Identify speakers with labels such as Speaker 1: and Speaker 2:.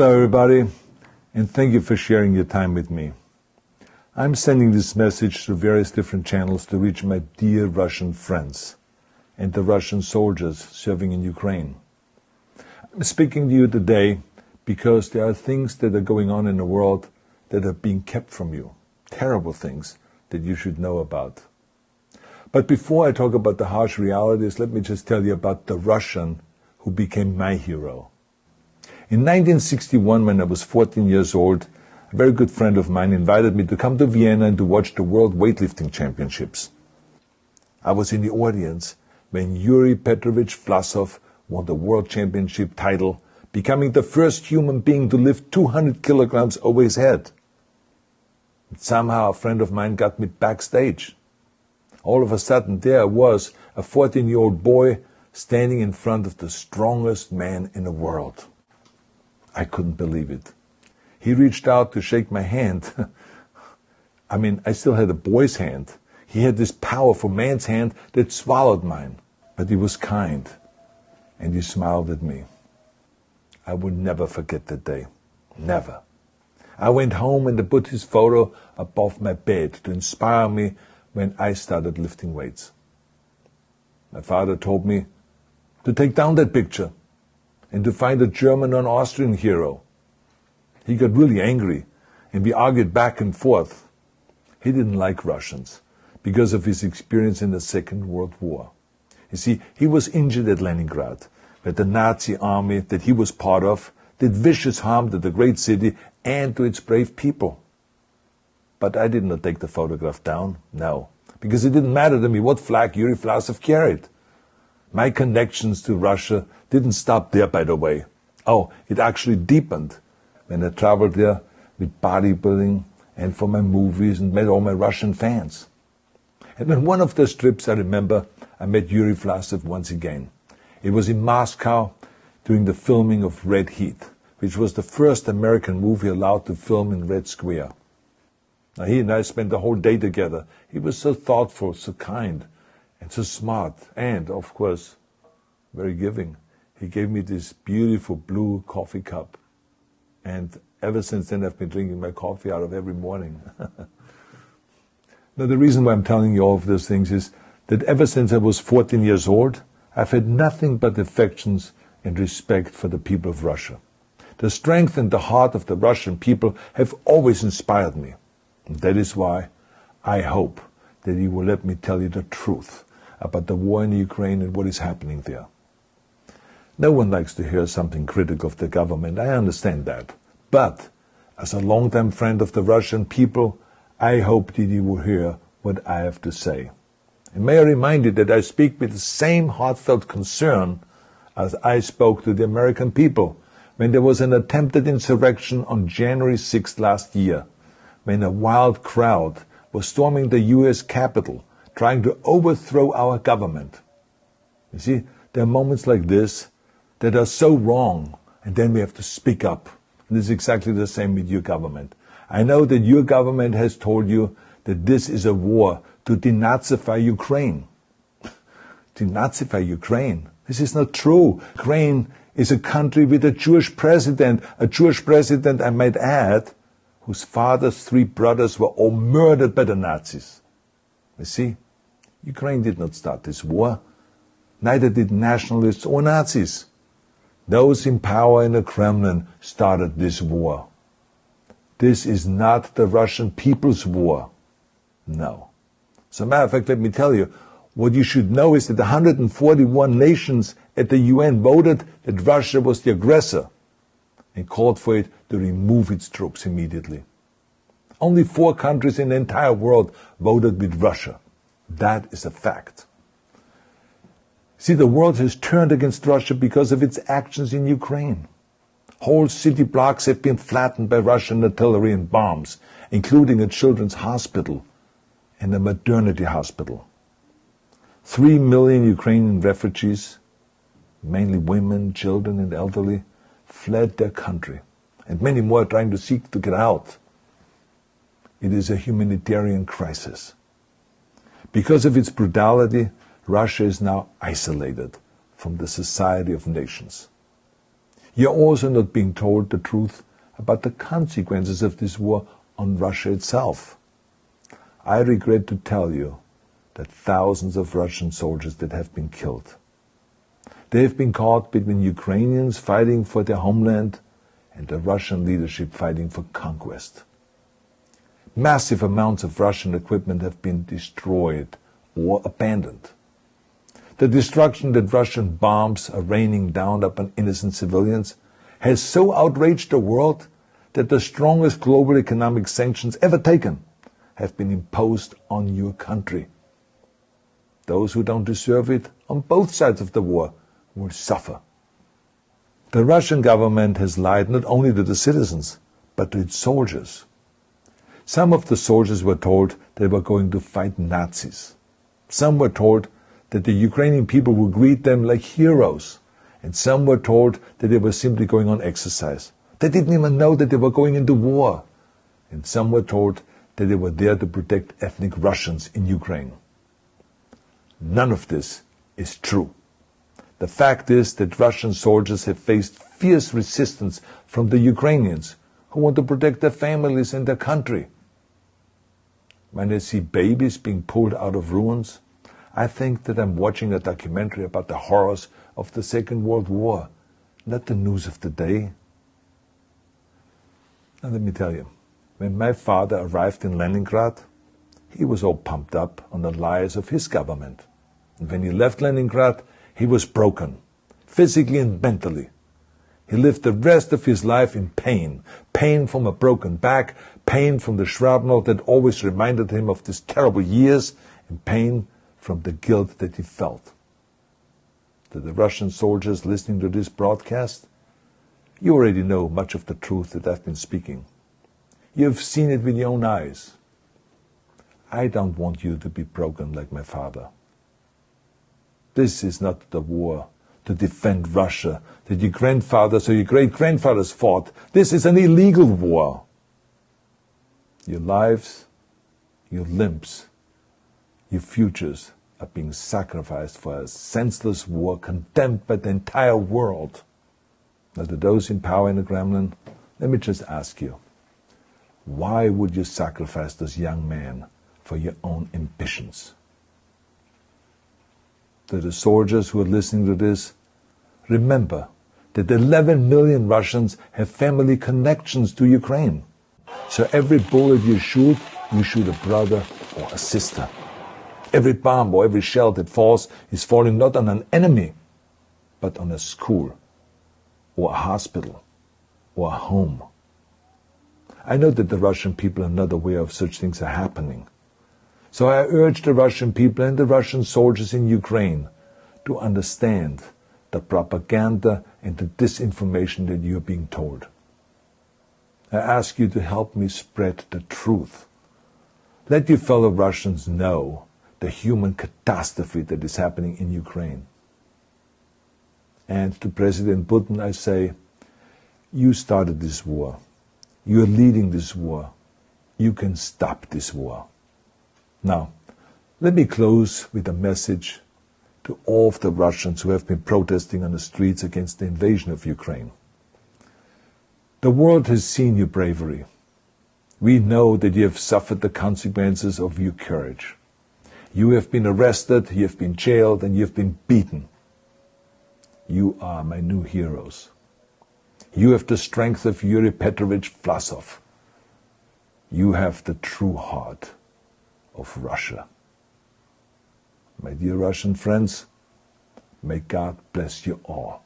Speaker 1: Hello everybody, and thank you for sharing your time with me. I'm sending this message through various different channels to reach my dear Russian friends and the Russian soldiers serving in Ukraine. I'm speaking to you today because there are things that are going on in the world that are being kept from you, terrible things that you should know about. But before I talk about the harsh realities, let me just tell you about the Russian who became my hero. In 1961, when I was 14 years old, a very good friend of mine invited me to come to Vienna and to watch the World Weightlifting Championships. I was in the audience when Yuri Petrovich Vlasov won the World Championship title, becoming the first human being to lift 200 kilograms over his head. And somehow a friend of mine got me backstage. All of a sudden there was a 14-year-old boy standing in front of the strongest man in the world. I couldn't believe it. He reached out to shake my hand. I still had a boy's hand. He had this powerful man's hand that swallowed mine. But he was kind, and he smiled at me. I will never forget that day. Never. I went home and I put his photo above my bed to inspire me when I started lifting weights. My father told me to take down that picture and to find a German or an Austrian hero. He got really angry, and we argued back and forth. He didn't like Russians because of his experience in the Second World War. You see, he was injured at Leningrad, where the Nazi army that he was part of did vicious harm to the great city and to its brave people. But I did not take the photograph down, no, because it didn't matter to me what flag Yuri Vlasov carried. My connections to Russia didn't stop there, by the way. Oh, it actually deepened when I traveled there with bodybuilding and for my movies and met all my Russian fans. And on one of those trips, I remember, I met Yuri Vlasov once again. It was in Moscow during the filming of Red Heat, which was the first American movie allowed to film in Red Square. Now, he and I spent the whole day together. He was so thoughtful, so kind, and so smart, and, of course, very giving. He gave me this beautiful blue coffee cup. And ever since then, I've been drinking my coffee out of every morning. Now, the reason why I'm telling you all of those things is that ever since I was 14 years old, I've had nothing but affections and respect for the people of Russia. The strength and the heart of the Russian people have always inspired me. And that is why I hope that you will let me tell you the truth about the war in Ukraine and what is happening there. No one likes to hear something critical of the government, I understand that. But as a longtime friend of the Russian people, I hope that you will hear what I have to say. And may I remind you that I speak with the same heartfelt concern as I spoke to the American people when there was an attempted insurrection on January 6th last year, when a wild crowd was storming the U.S. Capitol, trying to overthrow our government. You see, there are moments like this that are so wrong, and then we have to speak up. And this is exactly the same with your government. I know that your government has told you that this is a war to denazify Ukraine. Denazify Ukraine? This is not true. Ukraine is a country with a Jewish president, I might add, whose father's 3 brothers were all murdered by the Nazis. You see, Ukraine did not start this war. Neither did nationalists or Nazis. Those in power in the Kremlin started this war. This is not the Russian people's war. No. As a matter of fact, let me tell you, what you should know is that 141 nations at the UN voted that Russia was the aggressor and called for it to remove its troops immediately. Only 4 countries in the entire world voted with Russia. That is a fact. See, the world has turned against Russia because of its actions in Ukraine. Whole city blocks have been flattened by Russian artillery and bombs, including a children's hospital and a maternity hospital. 3 million Ukrainian refugees, mainly women, children, and elderly, fled their country, and many more are trying to seek to get out. It is a humanitarian crisis. Because of its brutality, Russia is now isolated from the society of nations. You're also not being told the truth about the consequences of this war on Russia itself. I regret to tell you that thousands of Russian soldiers that have been killed. They have been caught between Ukrainians fighting for their homeland and the Russian leadership fighting for conquest. Massive amounts of Russian equipment have been destroyed or abandoned. The destruction that Russian bombs are raining down upon innocent civilians has so outraged the world that the strongest global economic sanctions ever taken have been imposed on your country. Those who don't deserve it on both sides of the war will suffer. The Russian government has lied not only to the citizens, but to its soldiers. Some of the soldiers were told they were going to fight Nazis. Some were told that the Ukrainian people would greet them like heroes, and some were told that they were simply going on exercise. They didn't even know that they were going into war. And some were told that they were there to protect ethnic Russians in Ukraine. None of this is true. The fact is that Russian soldiers have faced fierce resistance from the Ukrainians who want to protect their families and their country. When I see babies being pulled out of ruins, I think that I'm watching a documentary about the horrors of the Second World War, not the news of the day. Now let me tell you, when my father arrived in Leningrad, he was all pumped up on the lies of his government. And when he left Leningrad, he was broken, physically and mentally. He lived the rest of his life in pain. Pain from a broken back, pain from the shrapnel that always reminded him of these terrible years, and pain from the guilt that he felt. To the Russian soldiers listening to this broadcast, you already know much of the truth that I've been speaking. You've seen it with your own eyes. I don't want you to be broken like my father. This is not the war to defend Russia that your grandfathers or your great-grandfathers fought. This is an illegal war. Your lives, your limbs, your futures are being sacrificed for a senseless war condemned by the entire world. Now, to those in power in the Kremlin, let me just ask you, why would you sacrifice those young men for your own ambitions? To the soldiers who are listening to this, remember that 11 million Russians have family connections to Ukraine. So every bullet you shoot a brother or a sister. Every bomb or every shell that falls is falling not on an enemy, but on a school, or a hospital, or a home. I know that the Russian people are not aware of such things are happening. So I urge the Russian people and the Russian soldiers in Ukraine to understand the propaganda and the disinformation that you are being told. I ask you to help me spread the truth. Let your fellow Russians know the human catastrophe that is happening in Ukraine. And to President Putin I say, you started this war. You are leading this war. You can stop this war. Now, let me close with a message to all of the Russians who have been protesting on the streets against the invasion of Ukraine. The world has seen your bravery. We know that you have suffered the consequences of your courage. You have been arrested, you have been jailed, and you have been beaten. You are my new heroes. You have the strength of Yuri Petrovich Vlasov. You have the true heart of Russia. My dear Russian friends, may God bless you all.